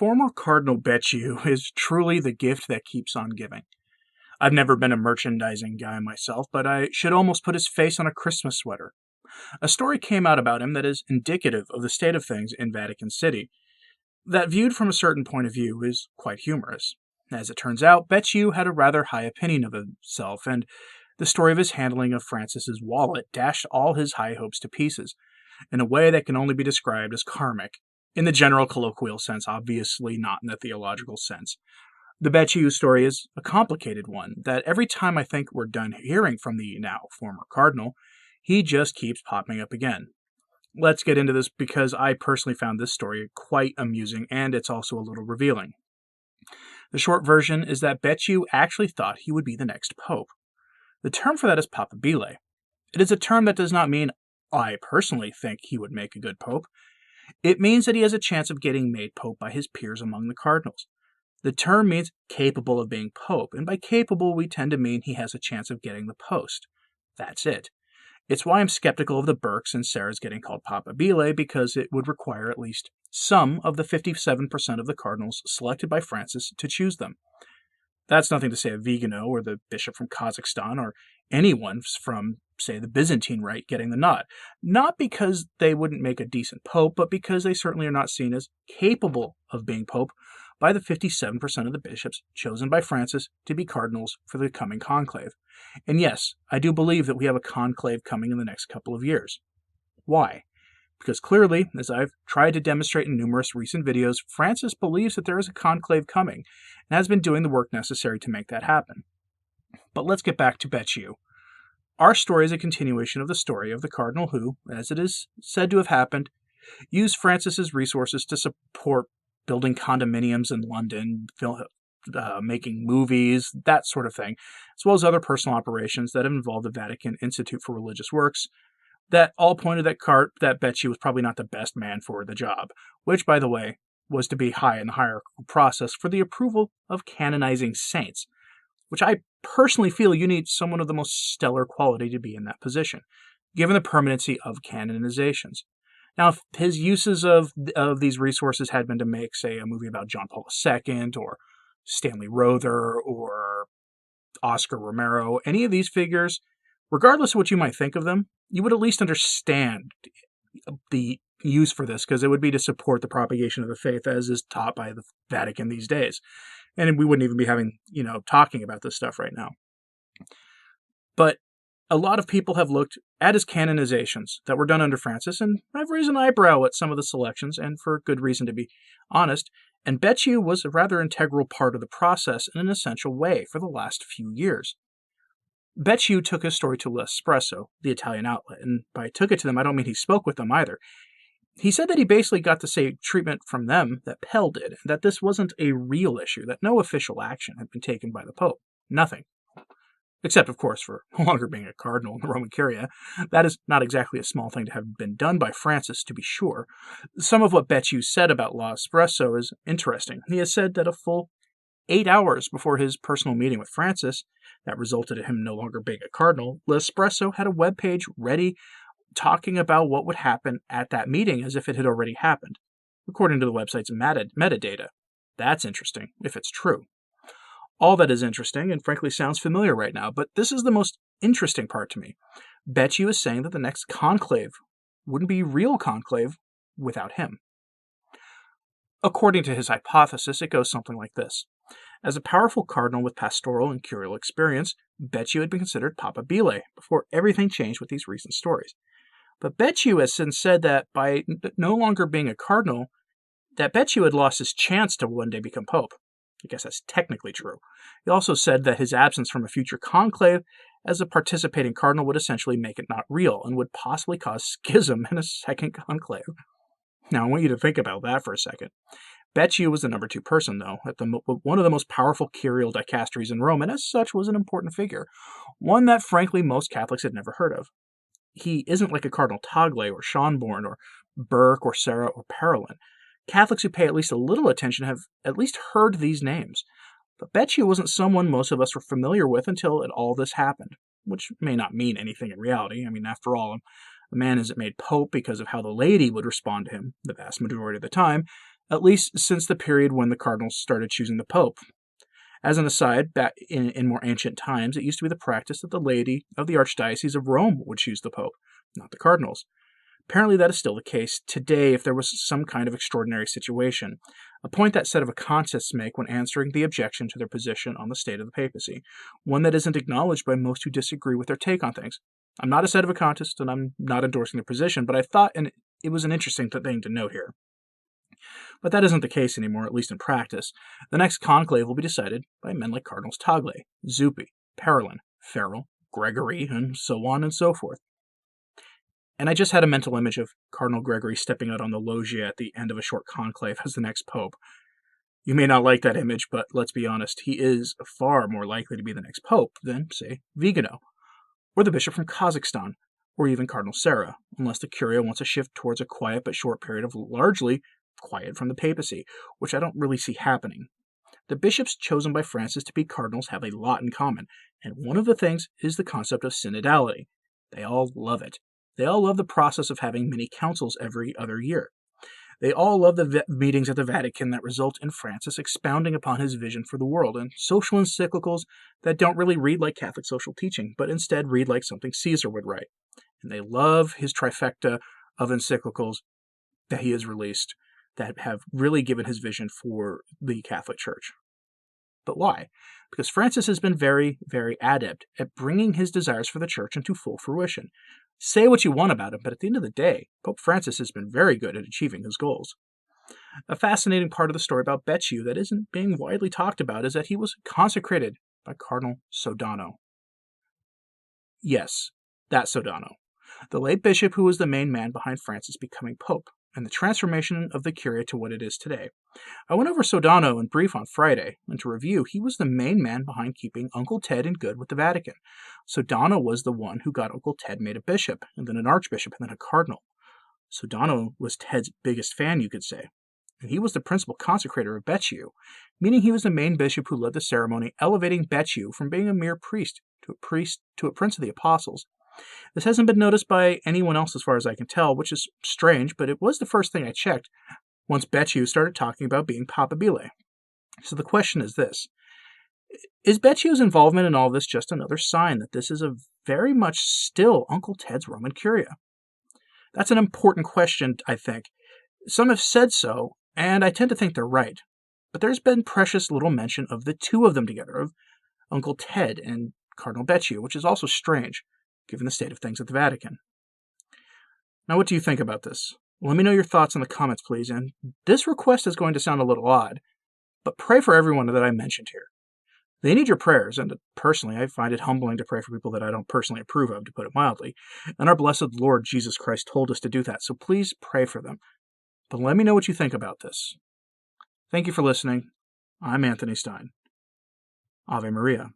Former Cardinal Becciu is truly the gift that keeps on giving. I've never been a merchandising guy myself, but I should almost put his face on a Christmas sweater. A story came out about him that is indicative of the state of things in Vatican City, that viewed from a certain point of view is quite humorous. As it turns out, Becciu had a rather high opinion of himself, and the story of his handling of Francis's wallet dashed all his high hopes to pieces, in a way that can only be described as karmic. In the general colloquial sense, obviously not in the theological sense. The Becciu story is a complicated one that every time I think we're done hearing from the now former cardinal, he just keeps popping up again. Let's get into this because I personally found this story quite amusing and it's also a little revealing. The short version is that Becciu actually thought he would be the next pope. The term for that is papabile. It is a term that does not mean I personally think he would make a good pope. It means that he has a chance of getting made pope by his peers among the cardinals. The term means capable of being pope, and by capable we tend to mean he has a chance of getting the post. That's it. It's why I'm skeptical of the Burkes and Sarahs getting called papabile, because it would require at least some of the 57% of the cardinals selected by Francis to choose them. That's nothing to say of Vigano or the bishop from Kazakhstan or anyone from, say, the Byzantine Rite getting the nod. Not because they wouldn't make a decent pope, but because they certainly are not seen as capable of being pope by the 57% of the bishops chosen by Francis to be cardinals for the coming conclave. And yes, I do believe that we have a conclave coming in the next couple of years. Why? Because clearly, as I've tried to demonstrate in numerous recent videos, Francis believes that there is a conclave coming and has been doing the work necessary to make that happen. But let's get back to Becciu. Our story is a continuation of the story of the cardinal who, as it is said to have happened, used Francis's resources to support building condominiums in London, making movies, that sort of thing, as well as other personal operations that have involved the Vatican Institute for Religious Works, that all pointed that Becciu was probably not the best man for the job, which, by the way, was to be high in the hierarchical process for the approval of canonizing saints, which I personally feel you need someone of the most stellar quality to be in that position, given the permanency of canonizations. Now, if his uses of these resources had been to make, say, a movie about John Paul II, or Stanley Rother, or Oscar Romero, any of these figures, regardless of what you might think of them, you would at least understand the use for this, because it would be to support the propagation of the faith as is taught by the Vatican these days. And we wouldn't even be talking about this stuff right now. But a lot of people have looked at his canonizations that were done under Francis, and I've raised an eyebrow at some of the selections, and for good reason to be honest, and Becciu was a rather integral part of the process in an essential way for the last few years. Becciu took his story to L'Espresso, the Italian outlet, and by took it to them, I don't mean he spoke with them either. He said that he basically got the same treatment from them that Pell did, and that this wasn't a real issue, that no official action had been taken by the Pope. Nothing. Except, of course, for no longer being a cardinal in the Roman Curia. That is not exactly a small thing to have been done by Francis, to be sure. Some of what Becciu said about L'Espresso is interesting. He has said that a full 8 hours before his personal meeting with Francis, that resulted in him no longer being a cardinal, L'Espresso had a webpage ready talking about what would happen at that meeting as if it had already happened, according to the website's metadata. That's interesting, if it's true. All that is interesting, and frankly sounds familiar right now, but this is the most interesting part to me. Becciu is saying that the next conclave wouldn't be real conclave without him. According to his hypothesis, it goes something like this. As a powerful cardinal with pastoral and curial experience, Becciu had been considered papabile before everything changed with these recent stories. But Becciu has since said that by no longer being a cardinal, that Becciu had lost his chance to one day become pope. I guess that's technically true. He also said that his absence from a future conclave as a participating cardinal would essentially make it not real and would possibly cause schism in a second conclave. Now, I want you to think about that for a second. Becciu was the number 2 person, though, at one of the most powerful curial dicasteries in Rome, and as such was an important figure, one that, frankly, most Catholics had never heard of. He isn't like a Cardinal Tagle or Schonborn or Burke or Sarah or Parolin. Catholics who pay at least a little attention have at least heard these names. But Becciu wasn't someone most of us were familiar with until all this happened, which may not mean anything in reality. I mean, after all, a man isn't made pope because of how the laity would respond to him the vast majority of the time, at least since the period when the cardinals started choosing the pope. As an aside, back in more ancient times, it used to be the practice that the laity of the Archdiocese of Rome would choose the pope, not the cardinals. Apparently, that is still the case today if there was some kind of extraordinary situation, a point that sedevacantists make when answering the objection to their position on the state of the papacy, one that isn't acknowledged by most who disagree with their take on things. I'm not a sedevacantist, and I'm not endorsing their position, but I thought it was an interesting thing to note here. But that isn't the case anymore, at least in practice. The next conclave will be decided by men like Cardinals Tagle, Zuppi, Parolin, Farrell, Gregory, and so on and so forth. And I just had a mental image of Cardinal Gregory stepping out on the loggia at the end of a short conclave as the next pope. You may not like that image, but let's be honest, he is far more likely to be the next pope than, say, Vigano, or the bishop from Kazakhstan, or even Cardinal Sarah, unless the Curia wants to shift towards a quiet but short period of largely quiet from the papacy, which I don't really see happening. The bishops chosen by Francis to be cardinals have a lot in common, and one of the things is the concept of synodality. They all love it. They all love the process of having mini councils every other year. They all love the meetings at the Vatican that result in Francis expounding upon his vision for the world, and social encyclicals that don't really read like Catholic social teaching, but instead read like something Caesar would write. And they love his trifecta of encyclicals that he has released that have really given his vision for the Catholic Church. But why? Because Francis has been very, very adept at bringing his desires for the Church into full fruition. Say what you want about him, but at the end of the day, Pope Francis has been very good at achieving his goals. A fascinating part of the story about Becciu that isn't being widely talked about is that he was consecrated by Cardinal Sodano. Yes, that Sodano, the late bishop who was the main man behind Francis becoming pope, and the transformation of the Curia to what it is today. I went over Sodano in brief on Friday, and to review, he was the main man behind keeping Uncle Ted in good with the Vatican. Sodano was the one who got Uncle Ted made a bishop, and then an archbishop, and then a cardinal. Sodano was Ted's biggest fan, you could say, and he was the principal consecrator of Becciu, meaning he was the main bishop who led the ceremony elevating Becciu from being a mere priest to a prince of the apostles. This hasn't been noticed by anyone else as far as I can tell, which is strange, but it was the first thing I checked once Becciu started talking about being papabile. So the question is this: is Becciu's involvement in all this just another sign that this is a very much still Uncle Ted's Roman Curia? That's an important question, I think. Some have said so, and I tend to think they're right. But there's been precious little mention of the two of them together, of Uncle Ted and Cardinal Becciu, which is also strange, given the state of things at the Vatican. Now, what do you think about this? Let me know your thoughts in the comments, please, and this request is going to sound a little odd, but pray for everyone that I mentioned here. They need your prayers, and personally, I find it humbling to pray for people that I don't personally approve of, to put it mildly, and our blessed Lord Jesus Christ told us to do that, so please pray for them. But let me know what you think about this. Thank you for listening. I'm Anthony Stine. Ave Maria.